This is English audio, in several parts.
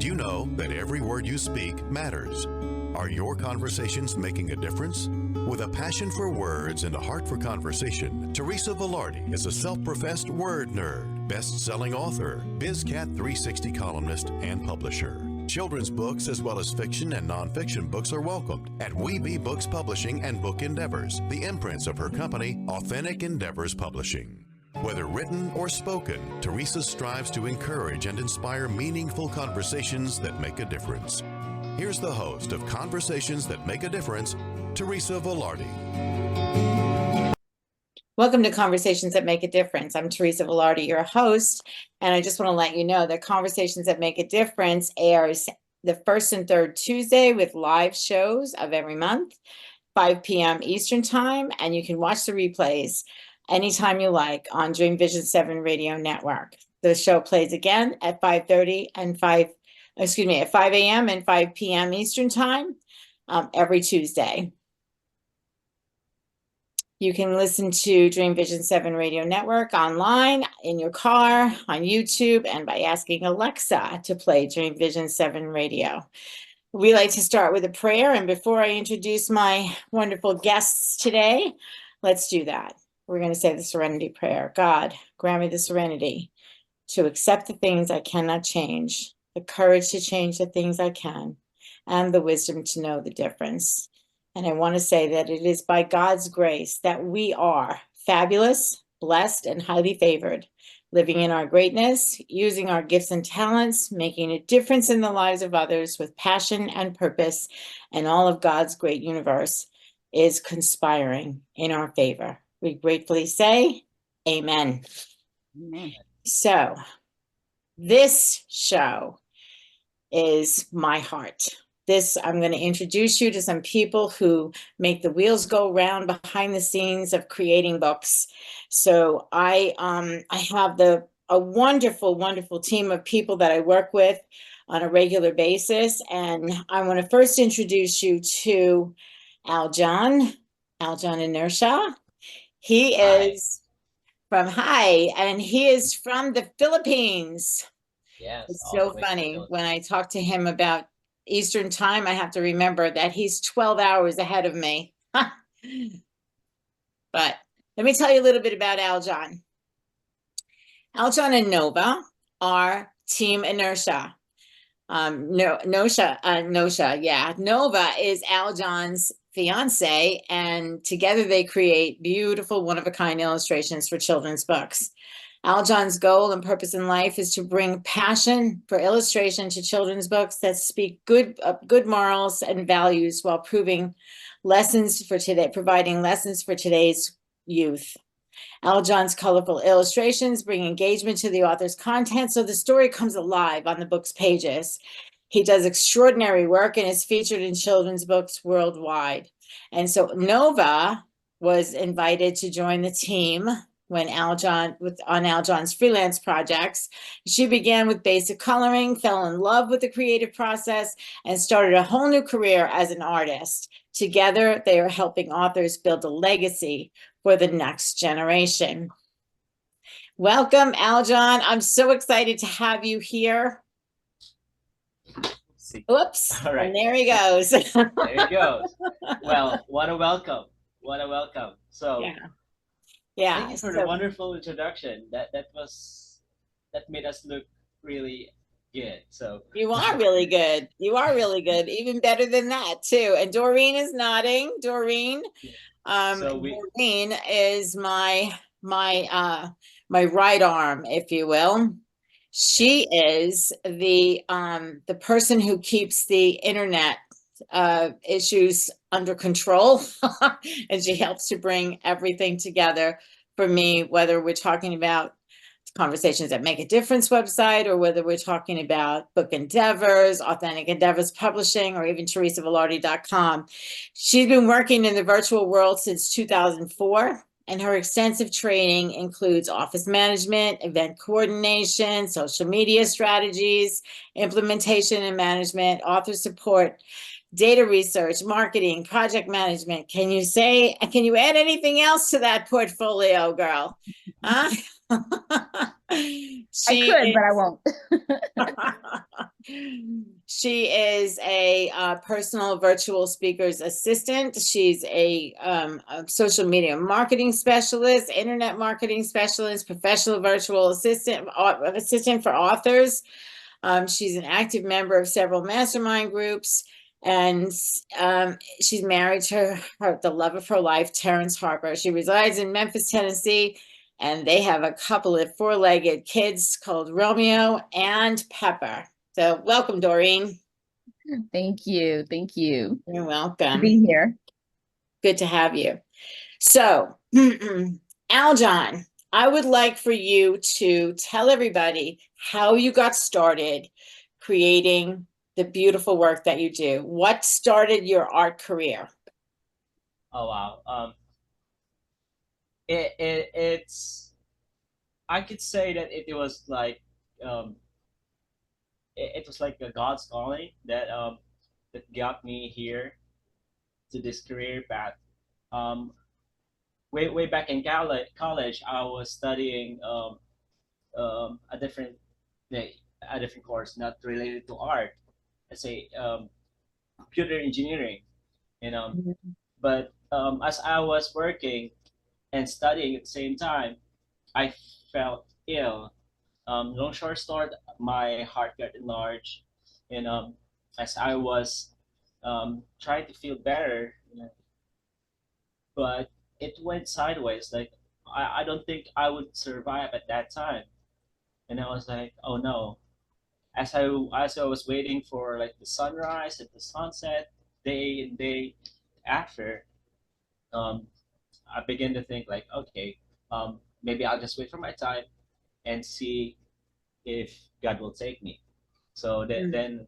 Did you know that every word you speak matters? Are your conversations making a difference? With a passion for words and a heart for conversation, Teresa Velardi is a self-professed word nerd, best-selling author, BizCat 360 columnist, and publisher. Children's books as well as fiction and nonfiction books are welcomed at We Be Books Publishing and Book Endeavors, the imprints of her company, Authentic Endeavors Publishing. Whether written or spoken, Teresa strives to encourage and inspire meaningful conversations that make a difference. Here's the host of Conversations That Make a Difference, Teresa Velardi. Welcome to Conversations That Make a Difference. I'm Teresa Velardi, your host, and I just want to let you know that Conversations That Make a Difference airs the first and third Tuesday with live shows of every month, 5 p.m. Eastern Time, and you can watch the replays anytime you like on Dream Vision 7 Radio Network. The show plays again at 5:30 and 5 a.m. and 5 p.m. Eastern Time every Tuesday. You can listen to Dream Vision 7 Radio Network online, in your car, on YouTube, and by asking Alexa to play Dream Vision 7 Radio. We like to start with a prayer, and before I introduce my wonderful guests today, let's do that. We're going to say the Serenity Prayer. God, grant me the serenity to accept the things I cannot change, the courage to change the things I can, and the wisdom to know the difference. And I want to say that it is by God's grace that we are fabulous, blessed, and highly favored, living in our greatness, using our gifts and talents, making a difference in the lives of others with passion and purpose, and all of God's great universe is conspiring in our favor. We gratefully say, Amen. Amen. So, this show is my heart. I'm going to introduce you to some people who make the wheels go round behind the scenes of creating books. So I have a wonderful, wonderful team of people that I work with on a regular basis. And I want to first introduce you to Aljon Inertia. He is from the Philippines. Yes. It's so funny when I talk to him about Eastern Time, I have to remember that he's 12 hours ahead of me. But let me tell you a little bit about Aljon. Aljon and Nova are Team Inertia. Nova is Aljon's fiance, and together they create beautiful, one-of-a-kind illustrations for children's books. Aljon's goal and purpose in life is to bring passion for illustration to children's books that speak good morals and values while providing lessons for today's youth. Aljon's colorful illustrations bring engagement to the author's content, so the story comes alive on the book's pages. He does extraordinary work and is featured in children's books worldwide. And so Nova was invited to join the team on Aljon's freelance projects. She began with basic coloring, fell in love with the creative process, and started a whole new career as an artist. Together, they are helping authors build a legacy for the next generation. Welcome, Aljon. I'm so excited to have you here. Oops, all right. And there he goes. There he goes. Well, what a welcome. So. Yeah. Thank you for the wonderful introduction. That made us look really good. So you are really good. Even better than that too. And Doreen is nodding. Doreen is my right arm, if you will. She is the person who keeps the internet issues under control, and she helps to bring everything together for me, whether we're talking about Conversations That Make a Difference website, or whether we're talking about Book Endeavors, Authentic Endeavors Publishing, or even teresavelardi.com. She's been working in the virtual world since 2004, and her extensive training includes office management, event coordination, social media strategies, implementation and management, author support, data research, marketing, project management. Can you add anything else to that portfolio, girl? I could, but I won't. She is a personal virtual speaker's assistant. She's a social media marketing specialist, internet marketing specialist, professional virtual assistant for authors. She's an active member of several mastermind groups, and she's married to the love of her life, Terrence Harper. She resides in Memphis, Tennessee, and they have a couple of four-legged kids called Romeo and Pepper. So welcome, Doreen. Thank you. Thank you. You're To welcome. be here. Good to have you. So, Aljon, I would like for you to tell everybody how you got started creating the beautiful work that you do. What started your art career? Oh wow. It's I could say that it was like um it was like a God's calling that got me here to this career path. Um, way back in college, I was studying a different a different course not related to art. Let's say computer engineering, you know. But as I was working and studying at the same time, I felt ill. Long short story, my heart got enlarged, and as I was trying to feel better, but it went sideways. Like I don't think I would survive at that time, and I was like, oh no. As I was waiting for like the sunrise and the sunset, day and day after, um, I began to think like, okay, maybe I'll just wait for my time and see if God will take me. So then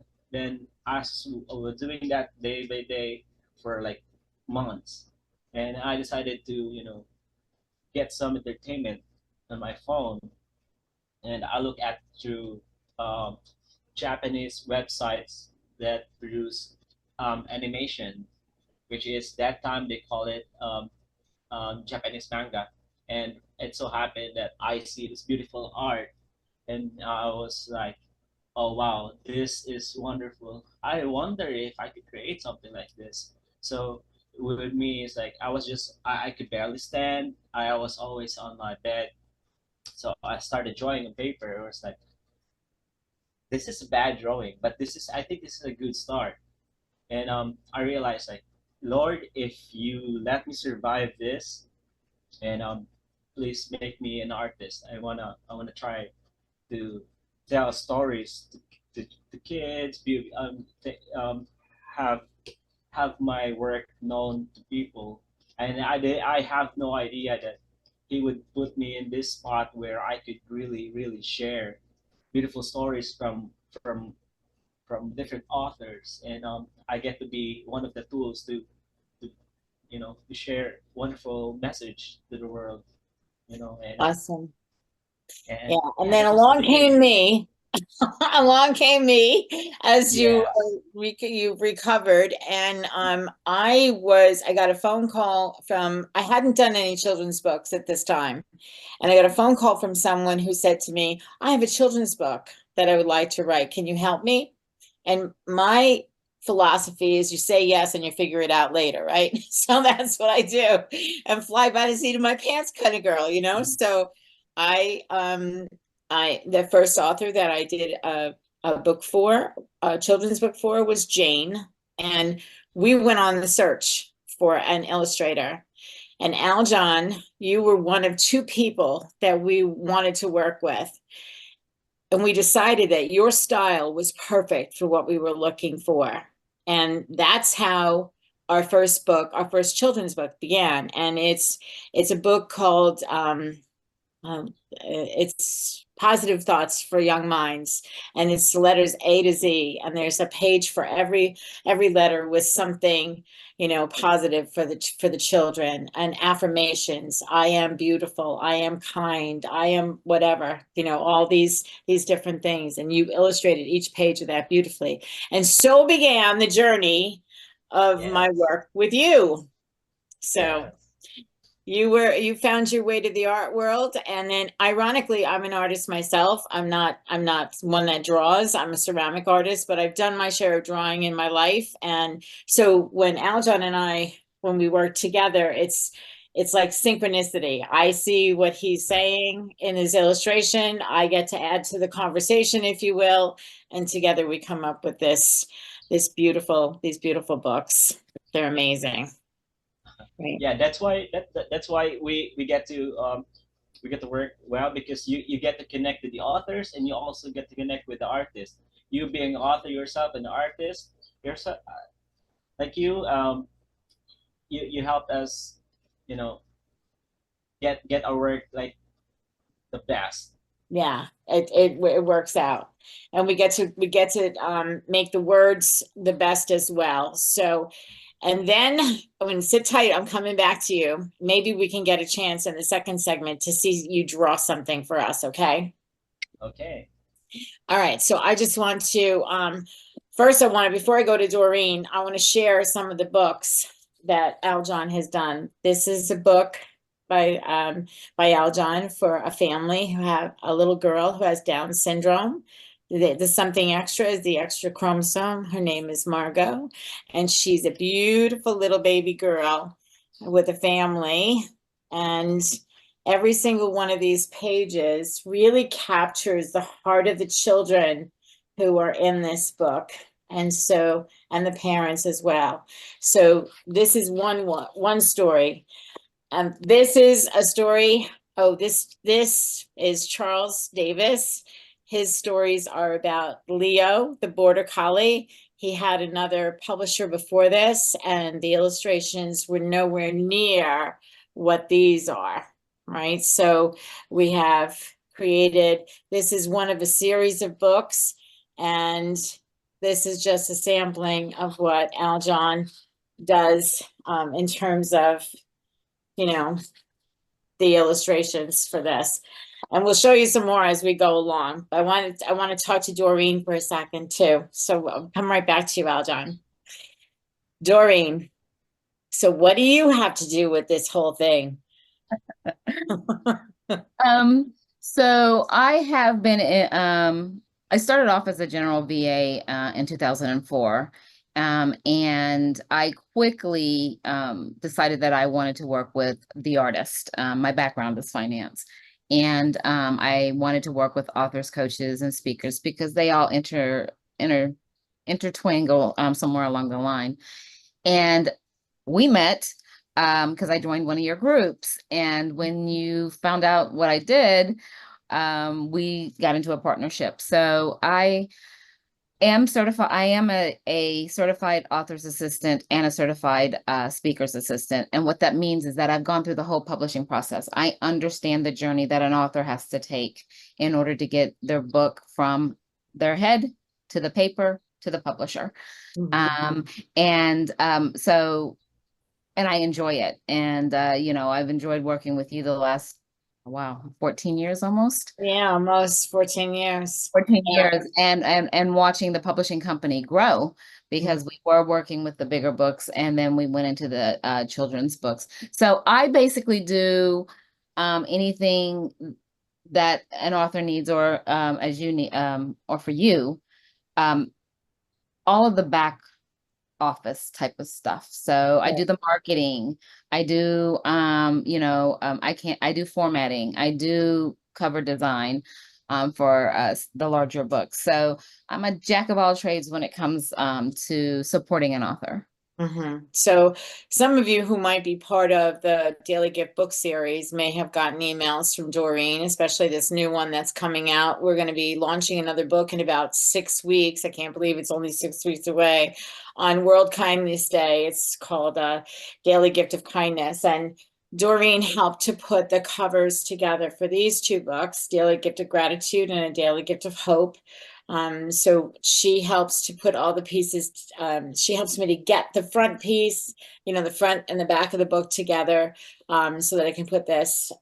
as I was doing that day by day for like months, and I decided to get some entertainment on my phone, and I look at through um, Japanese websites that produce animation, which is that time they call it Japanese manga, and it so happened that I see this beautiful art, and I was like, oh wow, this is wonderful. I wonder if I could create something like this. So with me, it's like I could barely stand. I was always on my bed. So I started drawing on paper. It was like, this is a bad drawing, but I think this is a good start. And I realized like, Lord, if you let me survive this, and please make me an artist. I wanna try to tell stories to kids, have have my work known to people. And I have no idea that he would put me in this spot where I could really share beautiful stories from different authors, and I get to be one of the tools to to share wonderful message to the world, and Awesome. and Yeah. And yeah, then that was the along beginning. came me. Along came me as you Yes. you recovered, and I got a phone call from, I hadn't done any children's books at this time, and I got a phone call from someone who said to me, I have a children's book that I would like to write. Can you help me? And my philosophy is you say yes and you figure it out later, right? So that's what I do, and fly by the seat of my pants kind of girl, So I the first author that I did a book for, a children's book for, was Jane, and we went on the search for an illustrator. And Aljon, you were one of two people that we wanted to work with. And we decided that your style was perfect for what we were looking for. And that's how our first book, our first children's book, began. And it's a book called it's Positive Thoughts for Young Minds, and it's the letters A to Z, and there's a page for every letter with something positive for the children, and affirmations. I am beautiful, I am kind, I am whatever, all these different things, and you illustrated each page of that beautifully. And so began the journey of my Yes. work with you. So Yes. You found your way to the art world, and then ironically, I'm an artist myself. I'm not one that draws. I'm a ceramic artist, but I've done my share of drawing in my life. And so when Aljon and I, when we work together, it's like synchronicity. I see what he's saying in his illustration. I get to add to the conversation, if you will, and together we come up with these beautiful books. They're amazing. Right. Yeah, that's why we get to work well, because you get to connect with the authors, and you also get to connect with the artists. You being an author yourself and an artist yourself, like you helped us, you know, get our work like the best. Yeah, it works out, and we get to make the words the best as well. So, and then when sit tight, I'm coming back to you. Maybe we can get a chance in the second segment to see you draw something for us. Okay. Okay. All right. So I just want to first I want to, before I go to Doreen, I want to share some of the books that Aljon has done. This is a book by Aljon for a family who have a little girl who has Down syndrome. The something extra is the extra chromosome. Her name is Margot, and she's a beautiful little baby girl with a family. And every single one of these pages really captures the heart of the children who are in this book. And so, and the parents as well. So this is one story. This is a story. Oh, this is Charles Davis. His stories are about Leo, the border collie. He had another publisher before this, and the illustrations were nowhere near what these are, right? So we have created, this is one of a series of books, and this is just a sampling of what Aljon does in terms of, you know, the illustrations for this. And we'll show you some more as we go along. But I want to talk to Doreen for a second too. So I'll come right back to you, Aljon. Doreen, so what do you have to do with this whole thing? So I have been I started off as a general VA in 2004. And I quickly decided that I wanted to work with the artist. My background is finance. And I wanted to work with authors, coaches, and speakers because they all intertwingle somewhere along the line. And we met because I joined one of your groups. And when you found out what I did, we got into a partnership. So I am certified. I am a certified author's assistant and a certified speaker's assistant. And what that means is that I've gone through the whole publishing process. I understand the journey that an author has to take in order to get their book from their head to the paper to the publisher. And I enjoy it. And, I've enjoyed working with you the last, 14 years almost. Yeah, almost 14 years. 14 years and watching the publishing company grow, because we were working with the bigger books and then we went into the children's books. So I basically do anything that an author needs, or as you need, or for you, all of the back office type of stuff. So I do the marketing, I do I do formatting, I do cover design for the larger books. So I'm a jack of all trades when it comes to supporting an author. So some of you who might be part of the Daily Gift book series may have gotten emails from Doreen, especially this new one that's coming out. We're going to be launching another book in about 6 weeks. I can't believe it's only 6 weeks away, on World Kindness Day. It's called Daily Gift of Kindness. And Doreen helped to put the covers together for these two books, Daily Gift of Gratitude and A Daily Gift of Hope. So she helps to put all the pieces. She helps me to get the front piece, the front and the back of the book together, so that I can put this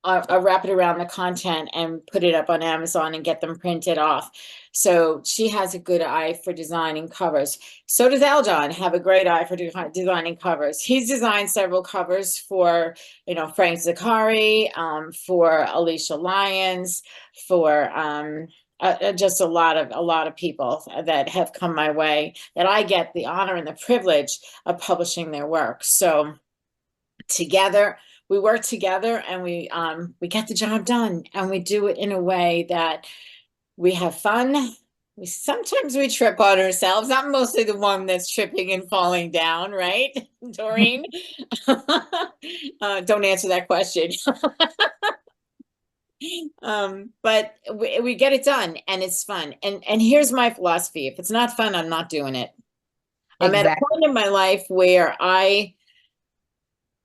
wrap it around the content and put it up on Amazon and get them printed off. So she has a good eye for designing covers. So does Aljon have a great eye for designing covers. He's designed several covers for, Frank Zakari, for Alicia Lyons, for just a lot of people that have come my way that I get the honor and the privilege of publishing their work. So together we work together, and we get the job done, and we do it in a way that we have fun. Sometimes we trip on ourselves. I'm mostly the one that's tripping and falling down, right, Doreen? Don't answer that question. But we get it done, and it's fun. And here's my philosophy: if it's not fun, I'm not doing it. I'm at a point in my life where I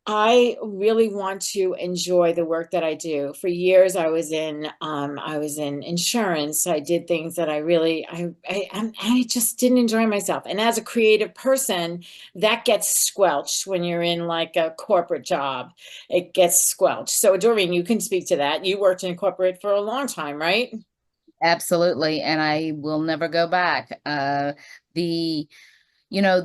really want to enjoy the work that I do. For years, I was in insurance. I did things that I just didn't enjoy myself. And as a creative person, that gets squelched when you're in like a corporate job. It gets squelched. So Doreen, you can speak to that. You worked in corporate for a long time, right? Absolutely. And I will never go back.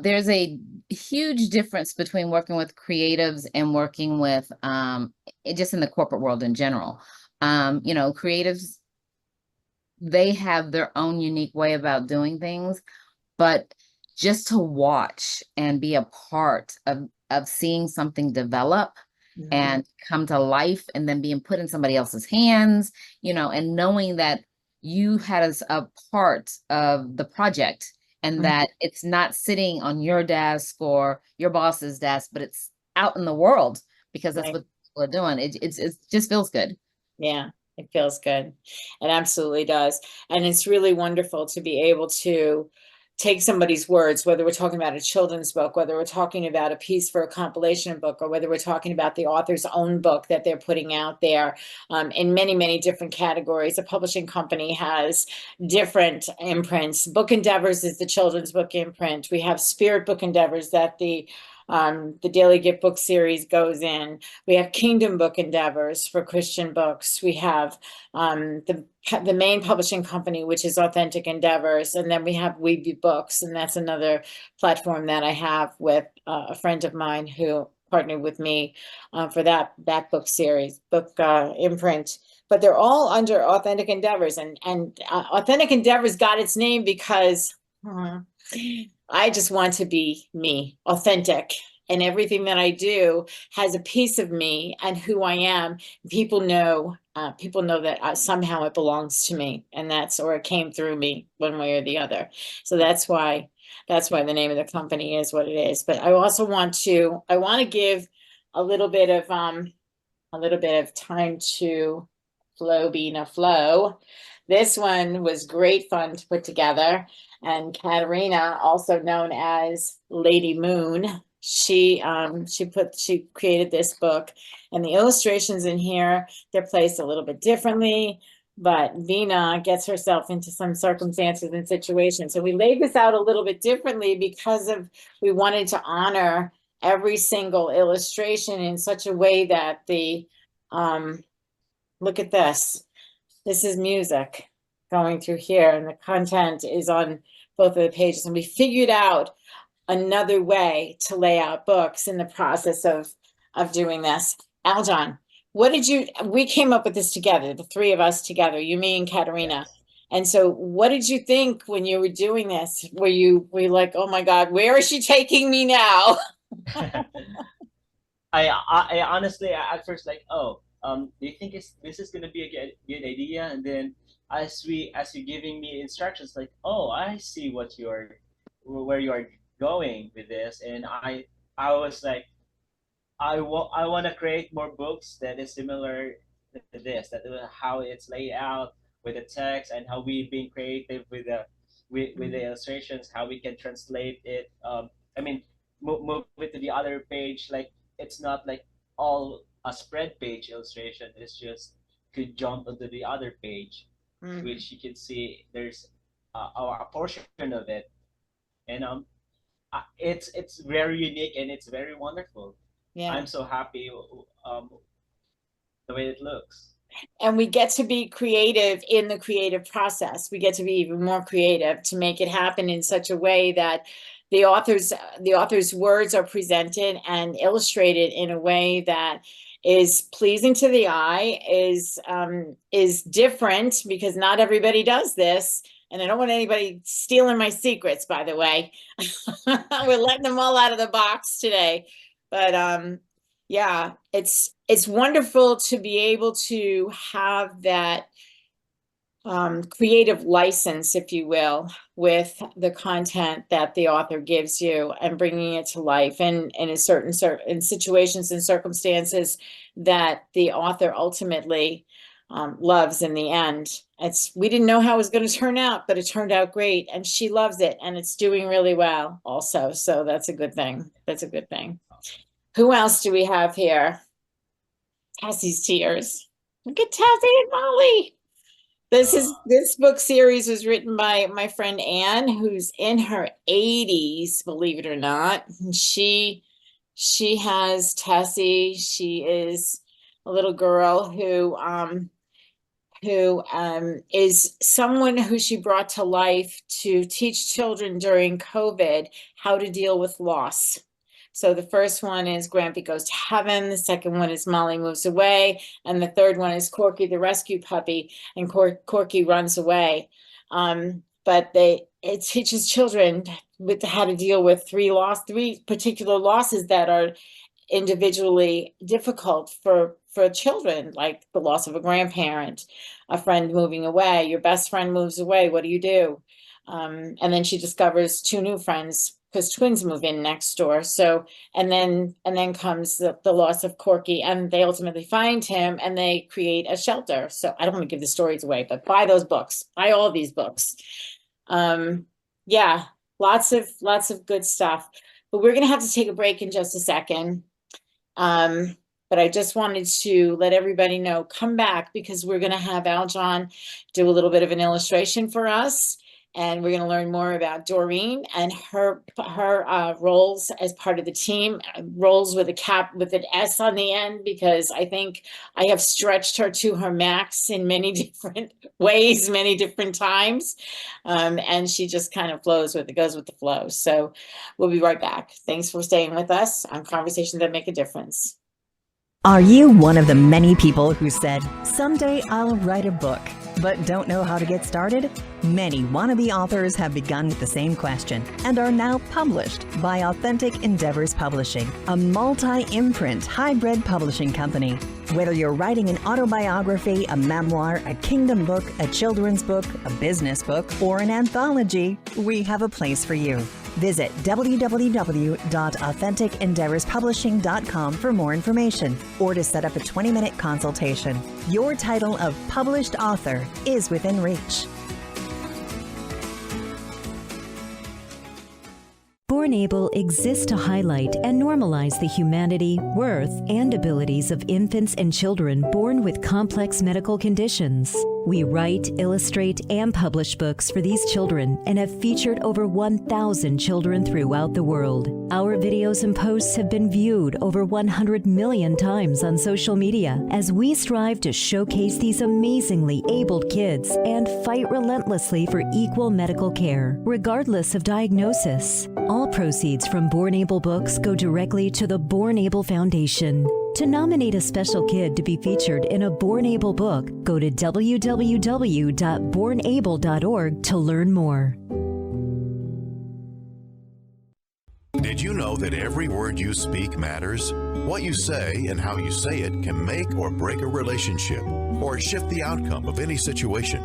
There's a huge difference between working with creatives and working with just in the corporate world in general. Creatives, they have their own unique way about doing things, but just to watch and be a part of seeing something develop and come to life, and then being put in somebody else's hands, and knowing that you had as a part of the project, and that it's not sitting on your desk or your boss's desk, but it's out in the world, because that's what people are doing. It just feels good. Yeah, it feels good. It absolutely does. And it's really wonderful to be able to take somebody's words, whether we're talking about a children's book, whether we're talking about a piece for a compilation book, or whether we're talking about the author's own book that they're putting out there, in many, many different categories. A publishing company has different imprints. Book Endeavors is the children's book imprint. We have Spirit Book Endeavors that the Daily Gift Book Series goes in. We have Kingdom Book Endeavors for Christian books. We have the main publishing company, which is Authentic Endeavors, and then we have Weeby Books, and that's another platform that I have with a friend of mine who partnered with me for that book series, book imprint. But they're all under Authentic Endeavors, and Authentic Endeavors got its name because I just want to be me, authentic. And everything that I do has a piece of me and who I am. People know that somehow it belongs to me, and or it came through me one way or the other. So that's why the name of the company is what it is. But I also want to give a little bit of time to Flow. This one was great fun to put together. And Katerina, also known as Lady Moon, she created this book, and the illustrations in here, they're placed a little bit differently, but Vina gets herself into some circumstances and situations. So we laid this out a little bit differently because we wanted to honor every single illustration in such a way that look at this. This is music going through here, and the content is on both of the pages. And we figured out another way to lay out books in the process of doing this. Aljon, we came up with this together, the three of us together, you, me, and Katerina. Yes. And so what did you think when you were doing this? Were you like, oh my God, where is she taking me now? I honestly at first like, do you think this is gonna be a good idea? And then as you're giving me instructions, like, I see where you are going with this, and I was like, I want to create more books that is similar to this, that how it's laid out with the text, and how we being creative with the illustrations, how we can translate it. I mean, move it to the other page. Like, it's not like all a spread page illustration. It's just could jump onto the other page, which you can see there's a portion of it, and it's very unique and it's very wonderful. Yeah. I'm so happy the way it looks. And we get to be creative in the creative process. We get to be even more creative to make it happen in such a way that the author's words are presented and illustrated in a way that is pleasing to the eye, is different, because not everybody does this. And I don't want anybody stealing my secrets, by the way. We're letting them all out of the box today. But yeah, it's wonderful to be able to have that creative license, if you will, with the content that the author gives you and bringing it to life, and in certain situations and circumstances that the author ultimately loves in the end. We didn't know how it was going to turn out, but it turned out great, and she loves it, and it's doing really well also. So that's a good thing. That's a good thing. Who else do we have here? Tassie's tears. Look at Tassie and Molly. This book series was written by my friend Anne, who's in her 80s, believe it or not. And she has Tassie. She is a little girl who is someone who she brought to life to teach children during COVID how to deal with loss. So the first one is Grampy Goes to Heaven. The second one is Molly Moves Away. And the third one is Corky the Rescue Puppy, and Corky runs away. But it teaches children how to deal with three particular losses that are individually difficult for children, like the loss of a grandparent, a friend moving away, your best friend moves away. What do you do? And then she discovers two new friends, because twins move in next door. So, and then comes the loss of Corky, and they ultimately find him and they create a shelter. So I don't want to give the stories away, but buy those books, buy all these books. Yeah, lots of good stuff, but we're going to have to take a break in just a second. But I just wanted to let everybody know, come back, because we're going to have Aljon do a little bit of an illustration for us. And we're going to learn more about Doreen and her roles as part of the team, roles with an S on the end, because I think I have stretched her to her max in many different ways, many different times. And she just kind of goes with the flow. So we'll be right back. Thanks for staying with us on Conversations That Make a Difference. Are you one of the many people who said, someday I'll write a book, but don't know how to get started? Many wannabe authors have begun with the same question and are now published by Authentic Endeavors Publishing, a multi-imprint hybrid publishing company. Whether you're writing an autobiography, a memoir, a kingdom book, a children's book, a business book, or an anthology, we have a place for you. Visit www.AuthenticEndeavorsPublishing.com for more information, or to set up a 20-minute consultation. Your title of published author is within reach. Born Able exists to highlight and normalize the humanity, worth, and abilities of infants and children born with complex medical conditions. We write, illustrate, and publish books for these children and have featured over 1,000 children throughout the world. Our videos and posts have been viewed over 100 million times on social media as we strive to showcase these amazingly abled kids and fight relentlessly for equal medical care, regardless of diagnosis. All proceeds from Born Able books go directly to the Born Able Foundation. To nominate a special kid to be featured in a Born Able book, go to www.bornable.org to learn more. Did you know that every word you speak matters? What you say and how you say it can make or break a relationship or shift the outcome of any situation.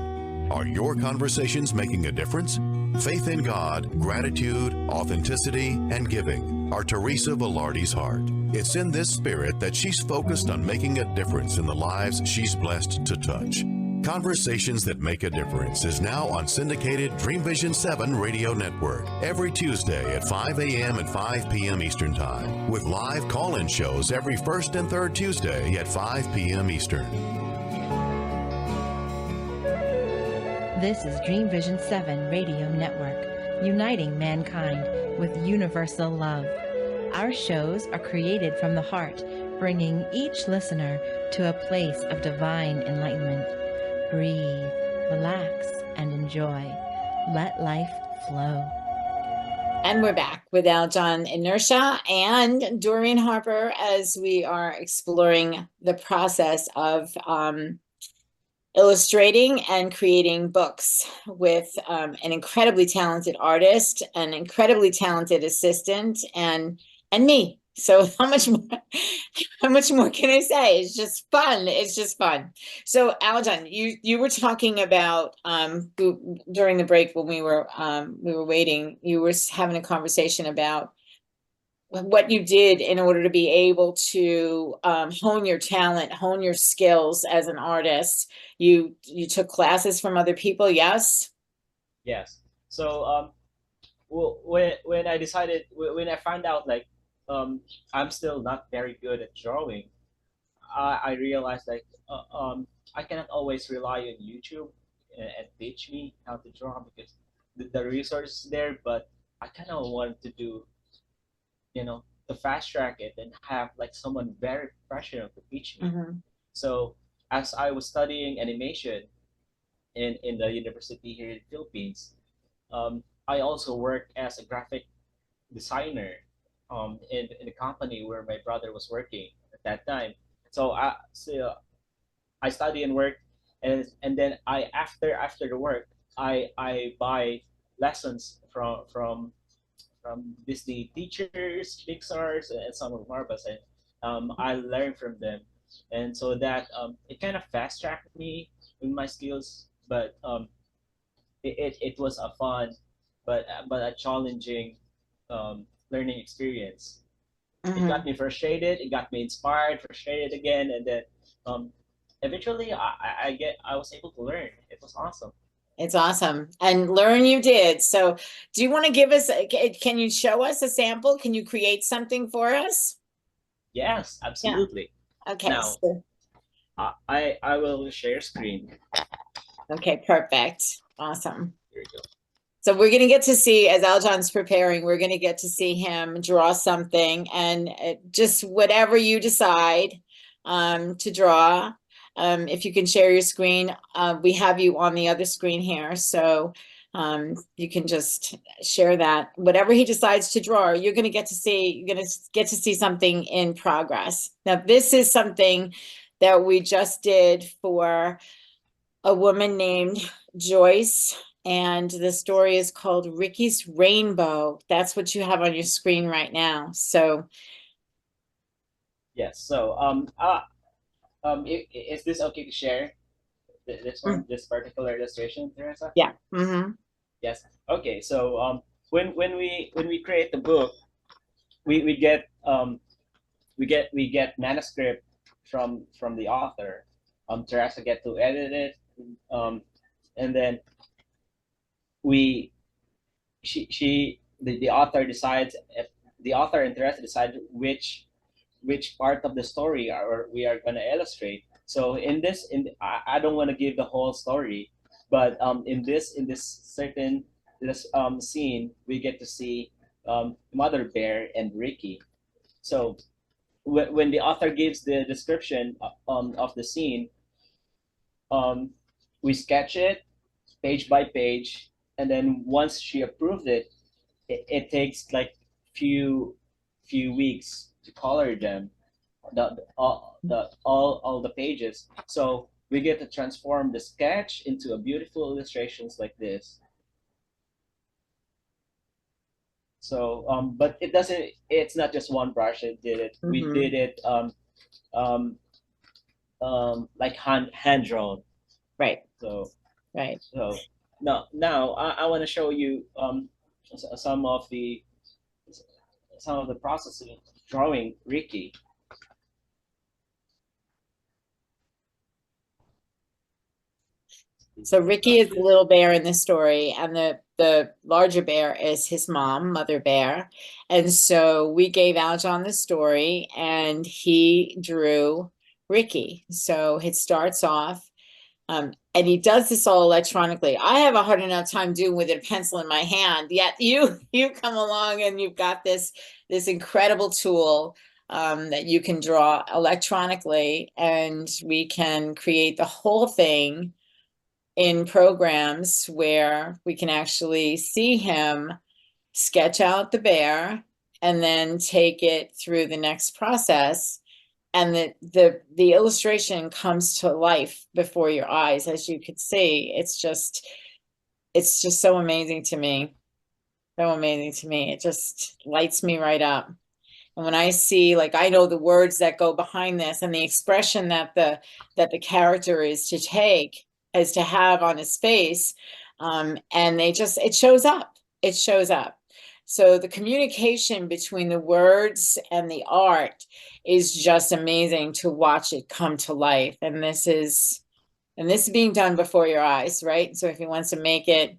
Are your conversations making a difference? Faith in God, gratitude, authenticity, and giving are Teresa Velardi's heart. It's in this spirit that she's focused on making a difference in the lives she's blessed to touch. Conversations That Make a Difference is now on syndicated Dream Vision 7 radio network every Tuesday at 5 a.m. and 5 p.m. Eastern Time, with live call-in shows every first and third Tuesday at 5 p.m. Eastern. This is Dream Vision 7 Radio Network, uniting mankind with universal love. Our shows are created from the heart, bringing each listener to a place of divine enlightenment. Breathe, relax, and enjoy. Let life flow. And we're back with Aljon Inertia and Doreen Harper as we are exploring the process of illustrating and creating books with an incredibly talented artist, an incredibly talented assistant, and me. So how much more can I say? It's just fun. It's just fun. So Aljon, you were talking about during the break when we were waiting, you were having a conversation about what you did in order to be able to hone your talent, hone your skills as an artist. You took classes from other people, yes? Yes. So when I decided, when I found out like I'm still not very good at drawing, I realized like I cannot always rely on YouTube and teach me how to draw, because the resources there, but I kind of wanted to do, to fast track it and have like someone very professional to teach me. Mm-hmm. So as I was studying animation in the university here in the Philippines, I also worked as a graphic designer in the company where my brother was working at that time. So I study and work, and then after the work, I buy lessons from Disney teachers, Pixar's, and some of Marvel's, and I learn from them, and so that it kind of fast tracked me with my skills. But it was a fun, but a challenging learning experience. It got me frustrated. It got me inspired, frustrated again, and then eventually I was able to learn. It was awesome. It's awesome. And learn you did. So do you want to give us, can you show us a sample? Can you create something for us? Yes, absolutely. Yeah. Okay. Now, So, I will share screen. okay, perfect. Awesome. Here we go. So we're going to get to see, as Aljon's preparing, we're going to get to see him draw something, and just whatever you decide to draw. If you can share your screen, we have you on the other screen here. So you can just share that. Whatever he decides to draw, you're going to get to see something in progress. Now, this is something that we just did for a woman named Joyce, and the story is called Ricky's Rainbow. That's what you have on your screen right now. So yes. So is this okay to share this one, this particular illustration, Teresa? yeah. Mm-hmm. Yes. Okay. So when we create the book, we get manuscript from the author. Teresa get to edit it, and then the author decides, if the author and Teresa decide which part of the story we are going to illustrate. So I don't want to give the whole story, but in this certain scene, we get to see Mother Bear and Ricky. So when the author gives the description of the scene, we sketch it page by page, and then once she approved it, it takes like few weeks to color them, all the pages. So we get to transform the sketch into a beautiful illustrations like this. So but it's not just one brush that did it. Mm-hmm. We did it like hand drawn. Right. So right. So now I want to show you some of the process of drawing Ricky. So Ricky is the little bear in the story, and the larger bear is his mom, Mother Bear. And so we gave Aljon the story, and he drew Ricky. So it starts off, and he does this all electronically. I have a hard enough time doing with a pencil in my hand. Yet you come along and you've got this incredible tool that you can draw electronically, and we can create the whole thing in programs where we can actually see him sketch out the bear and then take it through the next process. And the illustration comes to life before your eyes, as you could see. It's just so amazing to me. So amazing to me. It just lights me right up. And when I see, like, I know the words that go behind this and the expression that the character is to take, is to have on his face, and it shows up. It shows up. So the communication between the words and the art is just amazing to watch it come to life. And this is being done before your eyes, right? So if he wants to make it,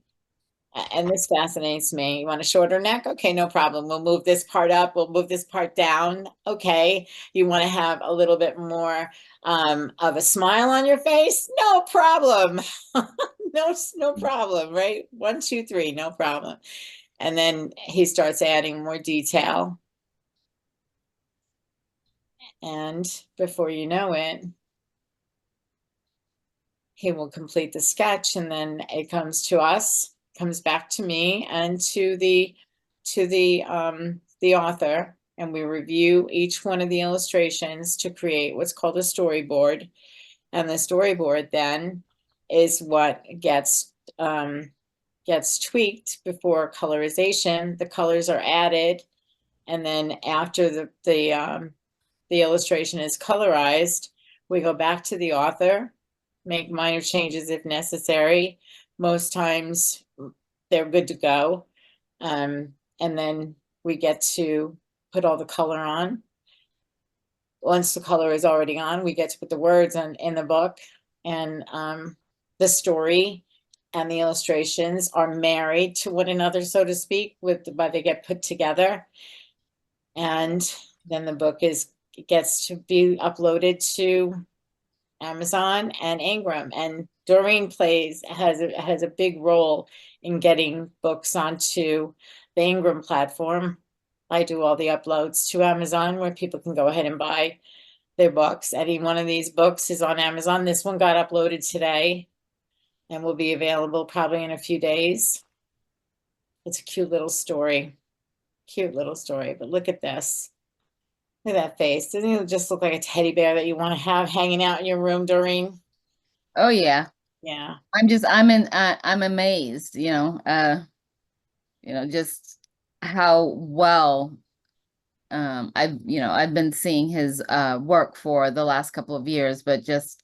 and this fascinates me. You want a shorter neck? Okay, no problem. We'll move this part up. We'll move this part down. Okay. You want to have a little bit more of a smile on your face? No problem. No problem, right? 1, 2, 3, no problem. And then he starts adding more detail. And before you know it, he will complete the sketch, and then it comes to us, comes back to me and to the author, and we review each one of the illustrations to create what's called a storyboard. And the storyboard then is what gets tweaked before colorization. The colors are added, and then after the illustration is colorized, we go back to the author, make minor changes if necessary. Most times they're good to go. And then we get to put all the color on. Once the color is already on, we get to put the words in the book, and the story and the illustrations are married to one another, so to speak, but they get put together. And then the book gets to be uploaded to Amazon and Ingram, and Doreen has a big role in getting books onto the Ingram platform. I do all the uploads to Amazon, where people can go ahead and buy their books. Any one of these books is on Amazon. This one got uploaded today and will be available probably in a few days. It's a cute little story. But look at this. Look at that face. Doesn't it just look like a teddy bear that you want to have hanging out in your room, Doreen? Oh yeah. Yeah. I'm amazed, just how well I've been seeing his work for the last couple of years, but just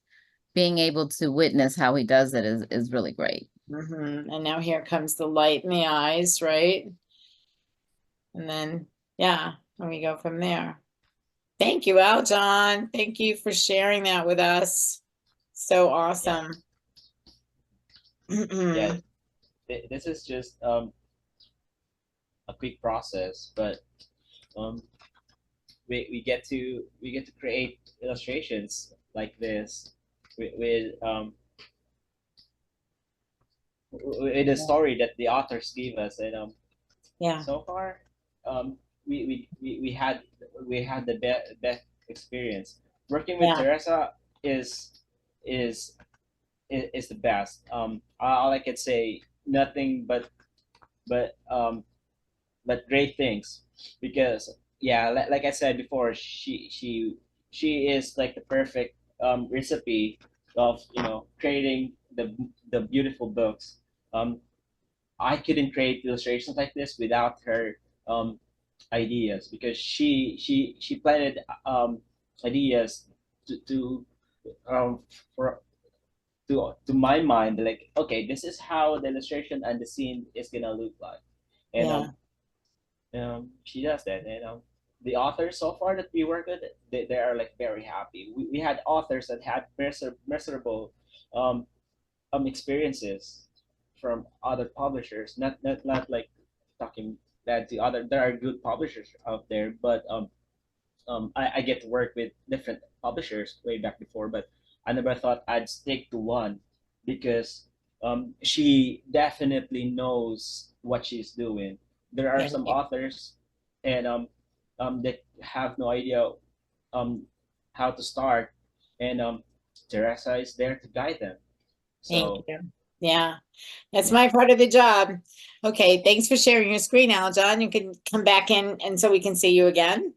being able to witness how he does it is really great. And now here comes the light in the eyes, right? And then, yeah, and we go from there. Thank you, Aljon. Thank you for sharing that with us. So awesome. Yeah, this is just a quick process, but we get to create illustrations like this with a story that the authors gave us, and Yeah. so far we had the best experience working with Yeah. Teresa. Is the best. All I can say, nothing but great things, because yeah, like I said before, she is like the perfect recipe of creating the beautiful books. I couldn't create illustrations like this without her ideas, because she planted ideas to for to my mind, like, okay, this is how the illustration and the scene is gonna look like, and she does that, and the authors so far that we work with, they are like very happy. We had authors that had miserable experiences from other publishers, not like talking bad to other. There are good publishers out there, but I get to work with different publishers way back before, but I never thought I'd stick to one, because she definitely knows what she's doing. There are some authors, and that have no idea how to start, and Teresa is there to guide them. Thank So you. Yeah, that's yeah. my part of the job. Okay, thanks for sharing your screen, Aljon. You can come back in and so we can see you again.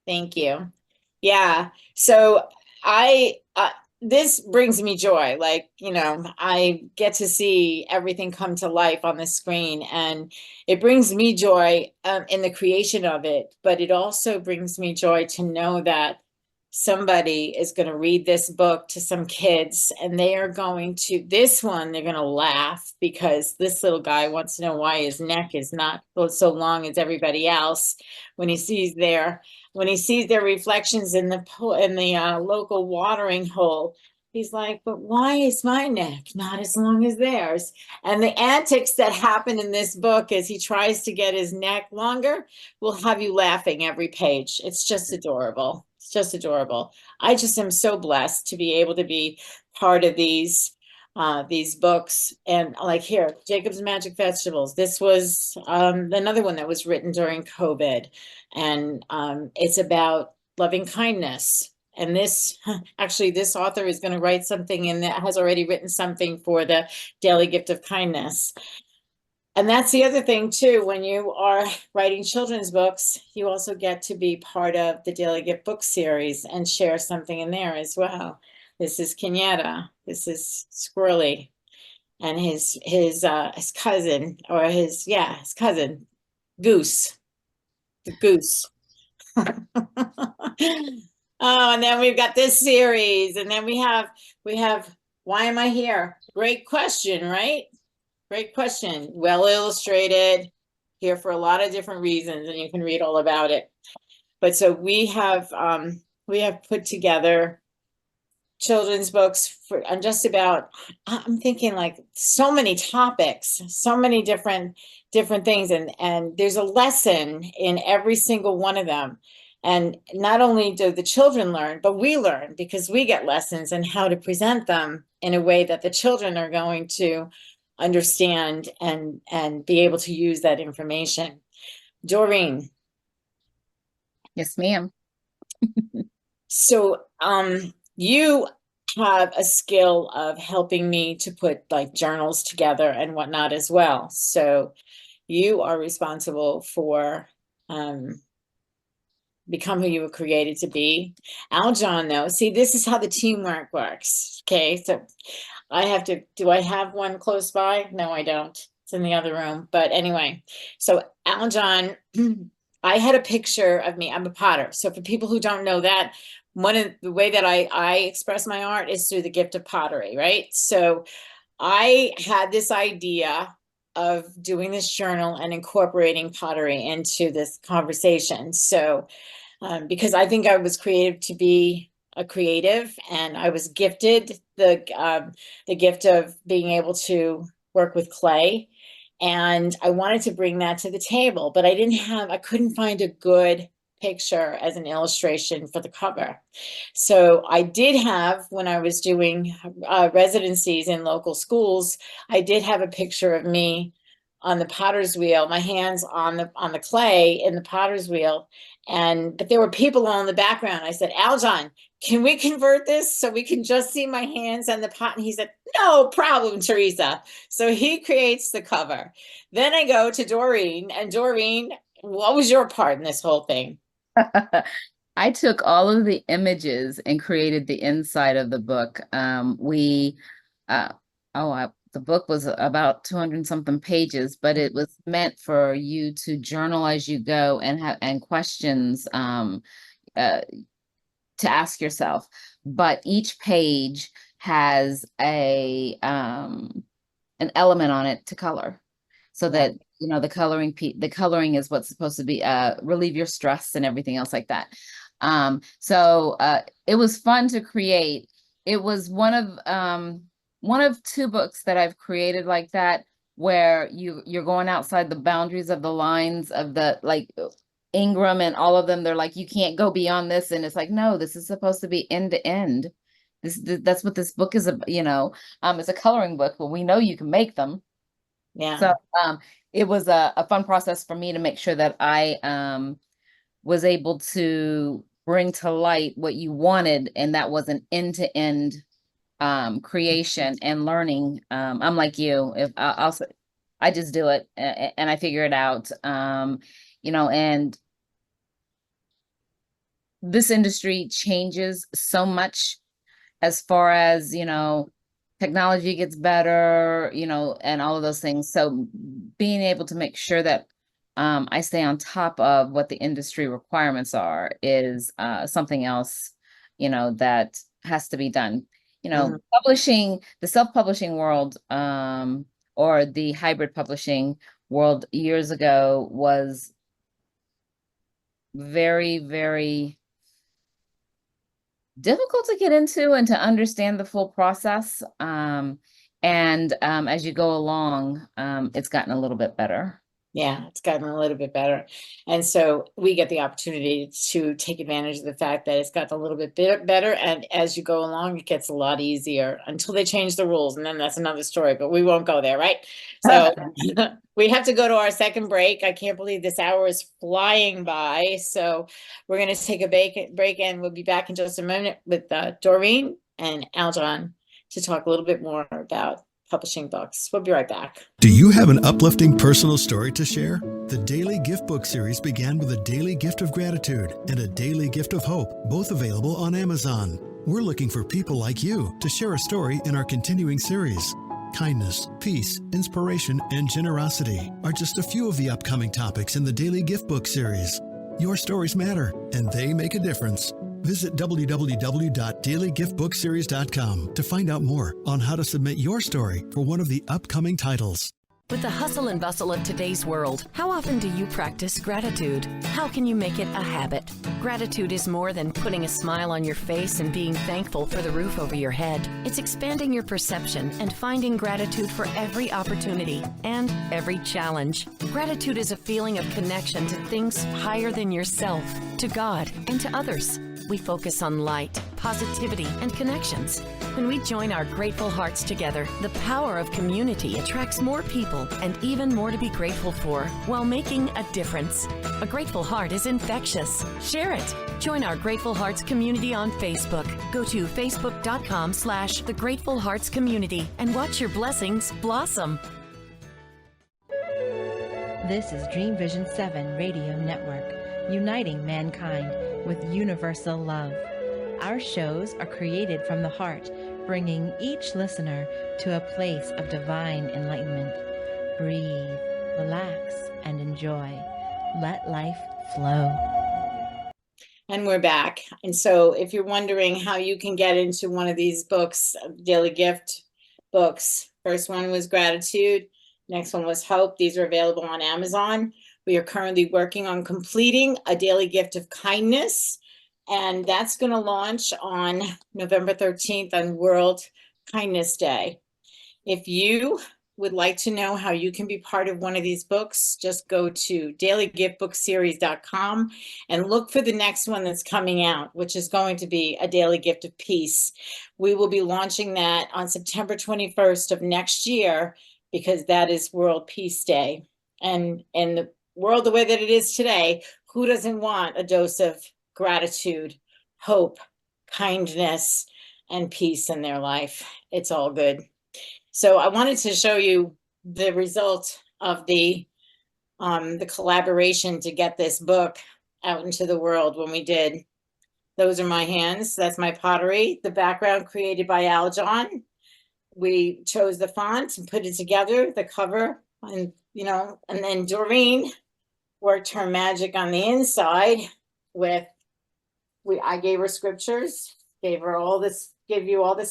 Thank you. Yeah, so I this brings me joy. Like, I get to see everything come to life on the screen, and it brings me joy in the creation of it, but it also brings me joy to know that somebody is going to read this book to some kids, and they are going to, this one, they're going to laugh because this little guy wants to know why his neck is not so long as everybody else when he sees their reflections in the local watering hole. He's like, but why is my neck not as long as theirs? And the antics that happen in this book as he tries to get his neck longer will have you laughing every page. It's just adorable. It's just adorable. I just am so blessed to be able to be part of these books. And like here, Jacob's Magic Vegetables. This was another one that was written during COVID. And it's about loving kindness. And this, actually, this author is going to write something in that has already written something for the Daily Gift of Kindness. And that's the other thing too, when you are writing children's books, you also get to be part of the Daily Gift book series and share something in there as well. This is Kenyatta. This is Squirrely, and his cousin, or his cousin, Goose, the goose. Oh, and then we've got this series, and then we have Why Am I Here? Great question, right? Great question. Well illustrated, here for a lot of different reasons, and you can read all about it. But so we have put together children's books on just about, I'm thinking like so many topics, so many different things, and there's a lesson in every single one of them. And not only do the children learn, but we learn, because we get lessons in how to present them in a way that the children are going to understand and be able to use that information. Doreen. Yes, ma'am. So you have a skill of helping me to put like journals together and whatnot as well. So you are responsible for become who you were created to be. Aljon, though, see, this is how the teamwork works. Okay, so do I have one close by? No, I don't. It's in the other room. But anyway, so Aljon, I had a picture of me. I'm a potter. So for people who don't know that, one of the way that I express my art is through the gift of pottery, right? So I had this idea of doing this journal and incorporating pottery into this conversation. So because I think I was creative to be a creative, and I was gifted the gift of being able to work with clay, and I wanted to bring that to the table, but I couldn't find a good picture as an illustration for the cover. So I did have, when I was doing residencies in local schools, I did have a picture of me on the potter's wheel, my hands on the clay in the potter's wheel. But there were people all in the background. I said, Aljon, can we convert this so we can just see my hands and the pot? And he said, no problem, Teresa. So he creates the cover. Then I go to Doreen, and Doreen, what was your part in this whole thing? I took all of the images and created the inside of the book. The book was about 200 something pages, but it was meant for you to journal as you go and questions to ask yourself. But each page has an element on it to color, so that the coloring is what's supposed to be relieve your stress and everything else like that. So it was fun to create. It was one of two books that I've created like that, where you're going outside the boundaries of the lines of the, like Ingram and all of them. They're like, you can't go beyond this. And it's like, no, this is supposed to be end to end. That's what this book is, it's a coloring book, but we know you can make them. Yeah. So it was a fun process for me to make sure that I was able to bring to light what you wanted, and that was an end-to-end creation and learning. I'm like you, if I just do it and I figure it out. And this industry changes so much as far as, technology gets better, and all of those things. So being able to make sure that I stay on top of what the industry requirements are is something else, that has to be done. Publishing, the self-publishing world, or the hybrid publishing world years ago was very, very difficult to get into and to understand the full process. As you go along, it's gotten a little bit better. Yeah, it's gotten a little bit better. And so we get the opportunity to take advantage of the fact that it's gotten a little bit better. And as you go along, it gets a lot easier until they change the rules. And then that's another story, but we won't go there, right? So we have to go to our second break. I can't believe this hour is flying by. So we're going to take a break and we'll be back in just a minute with Doreen and Aljon to talk a little bit more about publishing books. We'll be right back. Do you have an uplifting personal story to share? The Daily Gift Book Series began with a daily gift of gratitude and a daily gift of hope, both available on Amazon. We're looking for people like you to share a story in our continuing series. Kindness, peace, inspiration, and generosity are just a few of the upcoming topics in the Daily Gift Book Series. Your stories matter, and they make a difference. Visit www.dailygiftbookseries.com to find out more on how to submit your story for one of the upcoming titles. With the hustle and bustle of today's world, how often do you practice gratitude? How can you make it a habit? Gratitude is more than putting a smile on your face and being thankful for the roof over your head. It's expanding your perception and finding gratitude for every opportunity and every challenge. Gratitude is a feeling of connection to things higher than yourself, to God, and to others. We focus on light, positivity, and connections. When we join our grateful hearts together, the power of community attracts more people and even more to be grateful for while making a difference. A grateful heart is infectious. Share it. Join our Grateful Hearts community on Facebook. Go to facebook.com/The Grateful Hearts Community and watch your blessings blossom. This is Dream Vision 7 Radio Network, uniting mankind with universal love. Our shows are created from the heart, bringing each listener to a place of divine enlightenment. Breathe, relax, and enjoy. Let life flow. And we're back. And so if you're wondering how you can get into one of these books, daily gift books, first one was gratitude. Next one was hope. These are available on Amazon. We are currently working on completing a daily gift of kindness, and that's going to launch on November 13th on World Kindness Day. If you would like to know how you can be part of one of these books, just go to dailygiftbookseries.com and look for the next one that's coming out, which is going to be a daily gift of peace. We will be launching that on September 21st of next year, because that is World Peace Day. And in the world the way that it is today, who doesn't want a dose of gratitude, hope, kindness, and peace in their life? It's all good. So I wanted to show you the result of the collaboration to get this book out into the world when we did. Those are my hands. That's my pottery. The background created by Aljon. We chose the font and put it together, the cover, and then Doreen worked her magic on the inside with, I gave her scriptures, gave you all this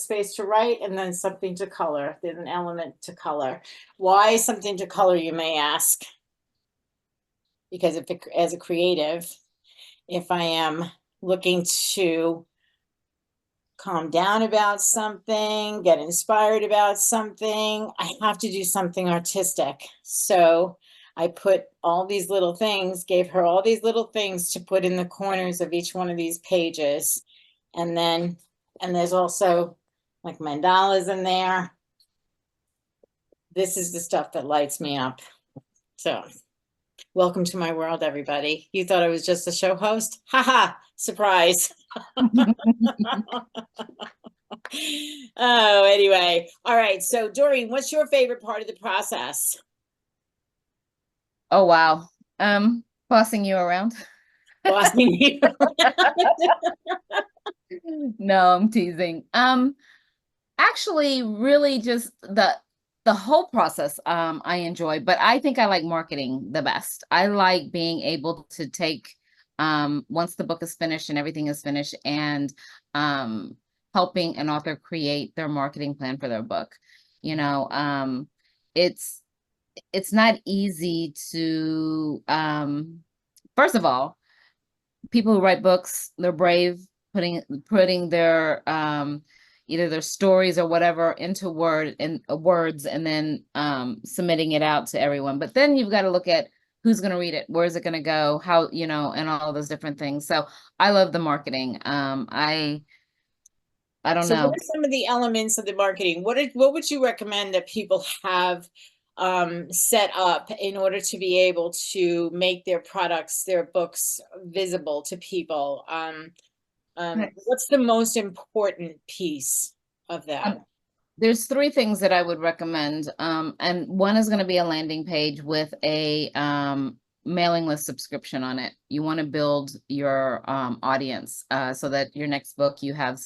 space to write, and then something to color. There's an element to color. Why something to color, you may ask? Because as a creative, if I am looking to calm down about something, get inspired about something, I have to do something artistic. So I put all these little things, gave her all these little things to put in the corners of each one of these pages. And there's also like mandalas in there. This is the stuff that lights me up. So welcome to my world, everybody. You thought I was just a show host? Haha, surprise. Oh, anyway. All right. So Doreen, what's your favorite part of the process? Oh, wow. Bossing you around. Bossing you. No, I'm teasing. Actually, really just the whole process I enjoy, but I think I like marketing the best. I like being able to take once the book is finished and everything is finished, and helping an author create their marketing plan for their book. You know, it's not easy to first of all, people who write books, they're brave putting their either their stories or whatever into words and then submitting it out to everyone. But then you've got to look at who's going to read it, where's it going to go, how, you know, and all of those different things. So I love the marketing. I don't So know. what are some of the elements of the marketing? What would you recommend that people have set up in order to be able to make their products, their books visible to people? What's the most important piece of that? There's three things that I would recommend. And one is going to be a landing page with a mailing list subscription on it. You want to build your audience so that your next book, you have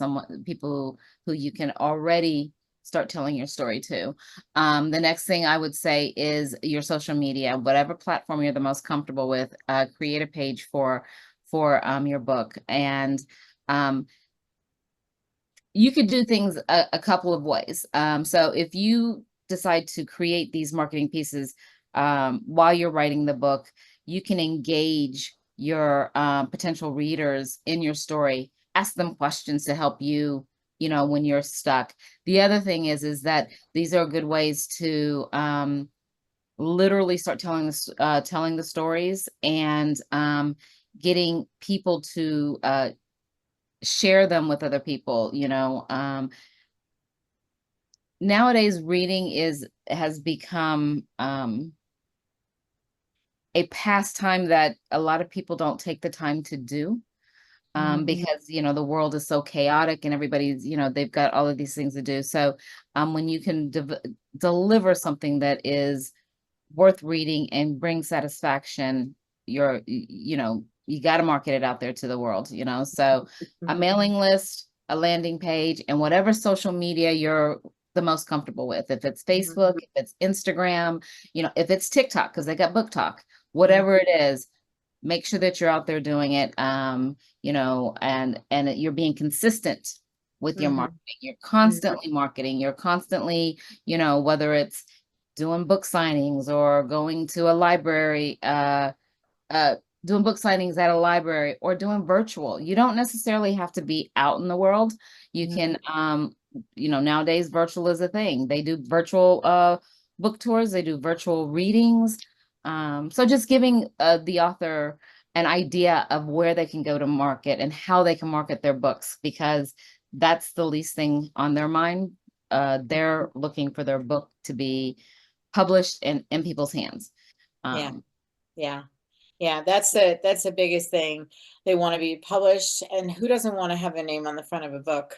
people who you can already start telling your story to. The next thing I would say is your social media, whatever platform you're the most comfortable with, create a page for your book. And you could do things a couple of ways. So if you decide to create these marketing pieces while you're writing the book, you can engage your potential readers in your story, ask them questions to help you, you know, when you're stuck. The other thing is that these are good ways to literally start telling the stories and getting people to share them with other people. You know, nowadays reading has become a pastime that a lot of people don't take the time to do. Because, you know, the world is so chaotic and everybody's, you know, they've got all of these things to do. So when you can deliver something that is worth reading and bring satisfaction, you know, you got to market it out there to the world, you know. So a mailing list, a landing page, and whatever social media you're the most comfortable with. If it's Facebook, if it's Instagram, you know, if it's TikTok, because they got Book Talk, whatever it is, make sure that you're out there doing it, you know, and you're being consistent with your marketing. You're constantly marketing. You're constantly, you know, whether it's doing book signings or going to a library, doing book signings at a library or doing virtual. You don't necessarily have to be out in the world. You can, you know, nowadays virtual is a thing. They do virtual book tours. They do virtual readings. So just giving the author an idea of where they can go to market and how they can market their books, because that's the least thing on their mind. They're looking for their book to be published and in people's hands. Yeah, that's the biggest thing. They want to be published, and who doesn't want to have their name on the front of a book?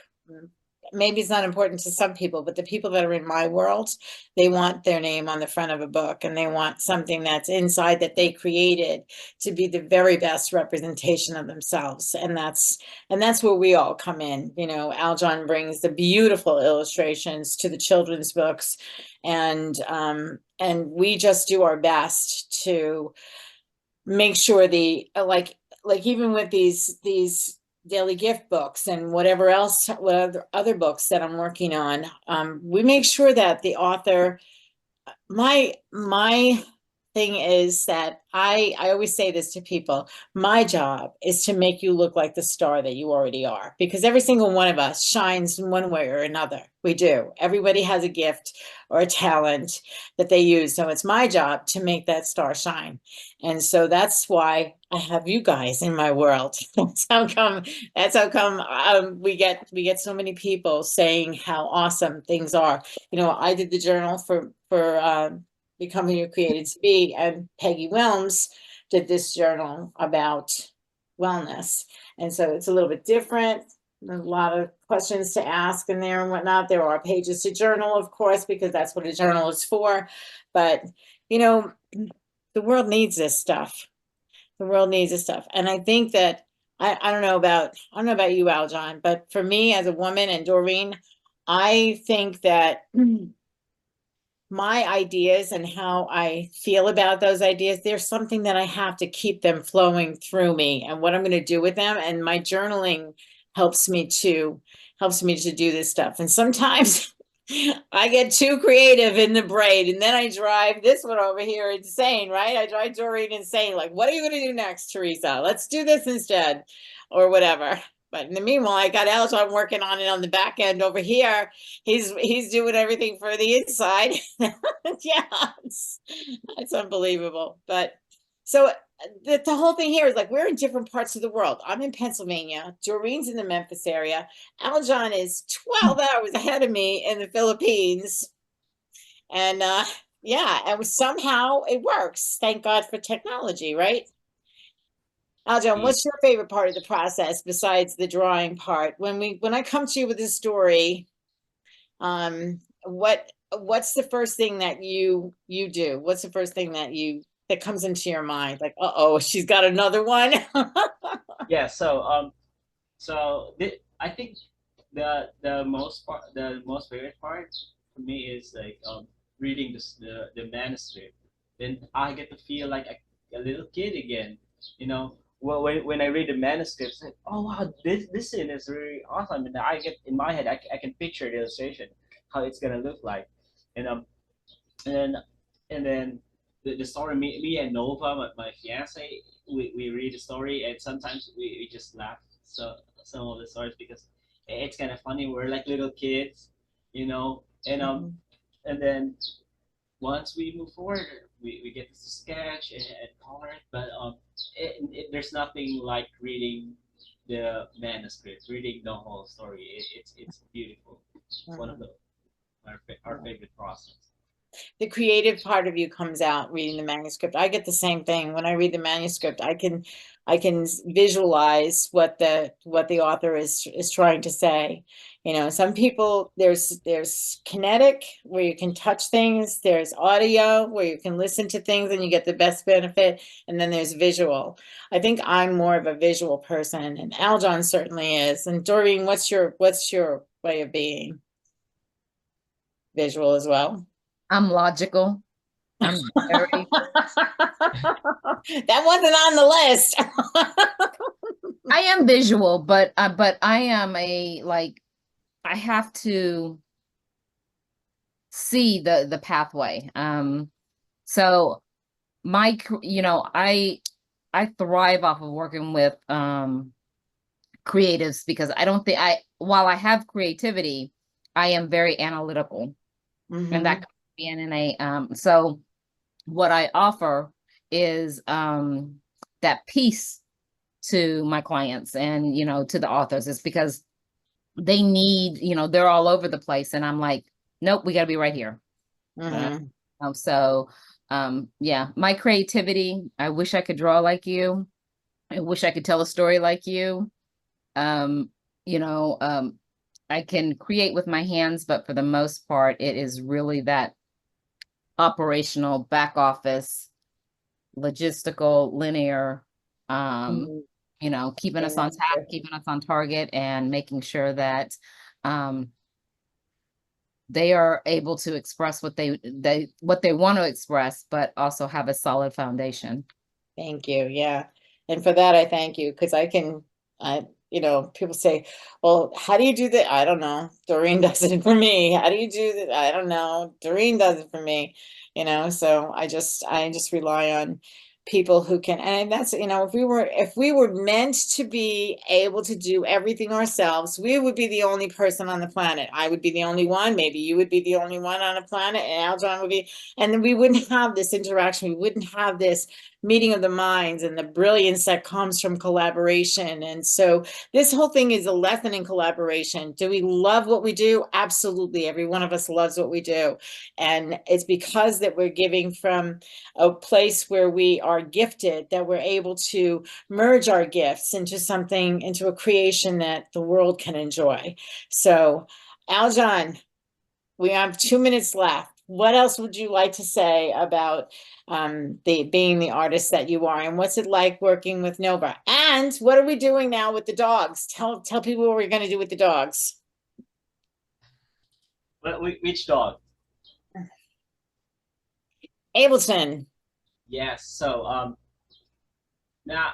Maybe it's not important to some people, but the people that are in my world, they want their name on the front of a book, and they want something that's inside that they created to be the very best representation of themselves. And that's where we all come in. You know, Aljon brings the beautiful illustrations to the children's books, and we just do our best to make sure like even with these daily gift books and whatever else, what other books that I'm working on, we make sure that the author, my thing is that I always say this to people. My job is to make you look like the star that you already are, because every single one of us shines in one way or another. We do. Everybody has a gift or a talent that they use. So it's my job to make that star shine. And so that's why I have you guys in my world. That's how come we get so many people saying how awesome things are. You know, I did the journal for Becoming Who You're Created to Be, and Peggy Wilms did this journal about wellness. And so it's a little bit different. There's a lot of questions to ask in there and whatnot. There are pages to journal, of course, because that's what a journal is for. But, you know, the world needs this stuff. The world needs this stuff. And I think that I don't know about you, Aljon, but for me as a woman, and Doreen, I think that my ideas and how I feel about those ideas, there's something that I have to keep them flowing through me and what I'm going to do with them. And my journaling helps me to do this stuff. And sometimes I get too creative in the brain, and then I drive this one over here insane, right? I drive Doreen insane. Like, what are you going to do next, Teresa? Let's do this instead, or whatever. But in the meanwhile, I got Aljon working on it on the back end over here. He's doing everything for the inside. Yeah, it's unbelievable. But so the whole thing here is like, we're in different parts of the world. I'm in Pennsylvania. Doreen's in the Memphis area. Aljon is 12 hours ahead of me in the Philippines. And yeah, and somehow it works. Thank God for technology, right? Aljon, what's your favorite part of the process besides the drawing part? When I come to you with a story, what's the first thing that you do? What's the first thing that comes into your mind? Like, uh-oh, she's got another one. Yeah. I think the most favorite part for me is like reading the manuscript. Then I get to feel like a little kid again. You know, well, when I read the manuscript, it's like, oh wow, this scene is really awesome, and I get in my head, I can picture the illustration, how it's gonna look like, and and then the story, me and Nova, my fiance, we read the story, and sometimes we just laugh some of the stories because it's kind of funny. We're like little kids, you know, and then once we move forward, we get to sketch and color it, but there's nothing like reading the manuscript, reading the whole story. It's beautiful. It's one of our favorite process. The creative part of you comes out reading the manuscript. I get the same thing. When I read the manuscript, I can visualize what the author is trying to say. You know, some people, there's kinetic where you can touch things, there's audio where you can listen to things and you get the best benefit, and then there's visual. I think I'm more of a visual person, and Aljon certainly is. And Doreen, what's your way of being? Visual as well? I'm logical. I'm very that wasn't on the list. I am visual, but I am I have to see the pathway. So I thrive off of working with creatives, because I don't think while I have creativity, I am very analytical. And that could be in a so what I offer is that piece to my clients and to the authors, is because they need, they're all over the place, and I'm like, nope, we got to be right here. Yeah, my creativity, I wish I could draw like you. I wish I could tell a story like you. I can create with my hands, but for the most part, it is really that operational, back office, logistical, linear, keeping us on task, keeping us on target, and making sure that they are able to express what they want to express, but also have a solid foundation. Thank you. Yeah. And for that, I thank you, because people say, well, how do you do that? I don't know. Doreen does it for me. How do you do that? I don't know. Doreen does it for me. So I just rely on people who can, and that's, if we were meant to be able to do everything ourselves, we would be the only person on the planet. I would be the only one, maybe you would be the only one on the planet, and Aljon would be, and then we wouldn't have this interaction. We wouldn't have this meeting of the minds and the brilliance that comes from collaboration. And so this whole thing is a lesson in collaboration. Do we love what we do? Absolutely. Every one of us loves what we do. And it's because that we're giving from a place where we are gifted, that we're able to merge our gifts into something, into a creation that the world can enjoy. So Aljon, we have 2 minutes left. What else would you like to say about being the artist that you are, and what's it like working with Nova? And what are we doing now with the dogs? Tell people what we're going to do with the dogs. Which dog? Ableton. Yes. So now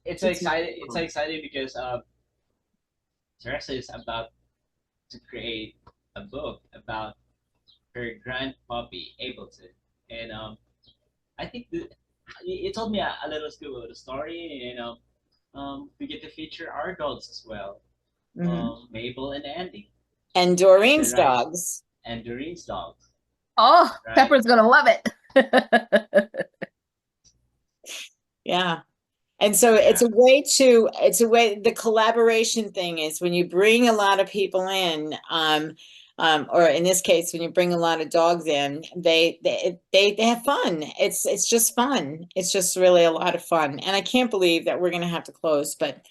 it's exciting. It's exciting because Teresa is about to create a book about her grand puppy Ableton, and I think it told me a little bit about the story, and we get to feature our dogs as well, Mabel and Andy, and Doreen's right? dogs, and Doreen's dogs. Oh, right? Pepper's gonna love it. Yeah. And so it's a way, the collaboration thing is when you bring a lot of people in, or in this case, when you bring a lot of dogs in, they have fun. It's just fun. It's just really a lot of fun. And I can't believe that we're going to have to close, but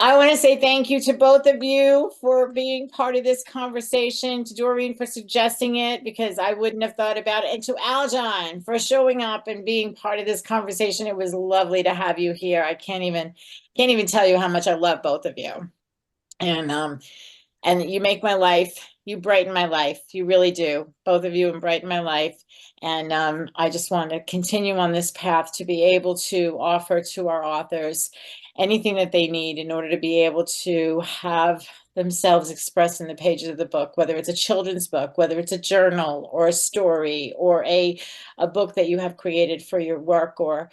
I want to say thank you to both of you for being part of this conversation, to Doreen for suggesting it, because I wouldn't have thought about it, and to Aljon for showing up and being part of this conversation. It was lovely to have you here. I can't even tell you how much I love both of you. And you make my life, you brighten my life. You really do. Both of you brighten my life. And I just want to continue on this path to be able to offer to our authors anything that they need in order to be able to have themselves expressed in the pages of the book, whether it's a children's book, whether it's a journal or a story or a book that you have created for your work, or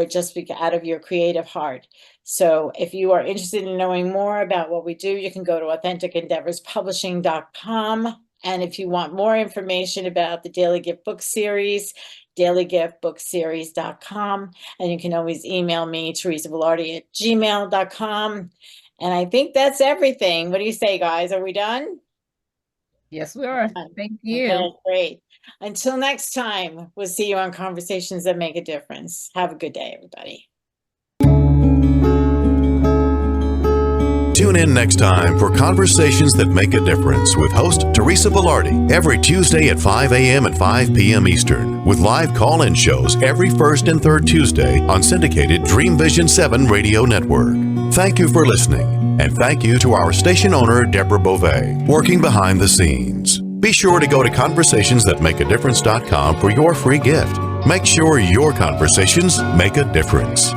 just out of your creative heart. So if you are interested in knowing more about what we do, you can go to AuthenticEndeavorsPublishing.com. And if you want more information about the Daily Gift Book Series, dailygiftbookseries.com. And you can always email me, teresavelardi@gmail.com. And I think that's everything. What do you say, guys? Are we done? Yes, we are. Thank you. Okay, great. Until next time, we'll see you on Conversations That Make a Difference. Have a good day, everybody. Tune in next time for Conversations That Make a Difference with host Teresa Velardi every Tuesday at 5 a.m. and 5 p.m. Eastern, with live call-in shows every first and third Tuesday on syndicated Dream Vision 7 radio network. Thank you for listening, and thank you to our station owner, Deborah Beauvais, working behind the scenes. Be sure to go to conversationsthatmakeadifference.com for your free gift. Make sure your conversations make a difference.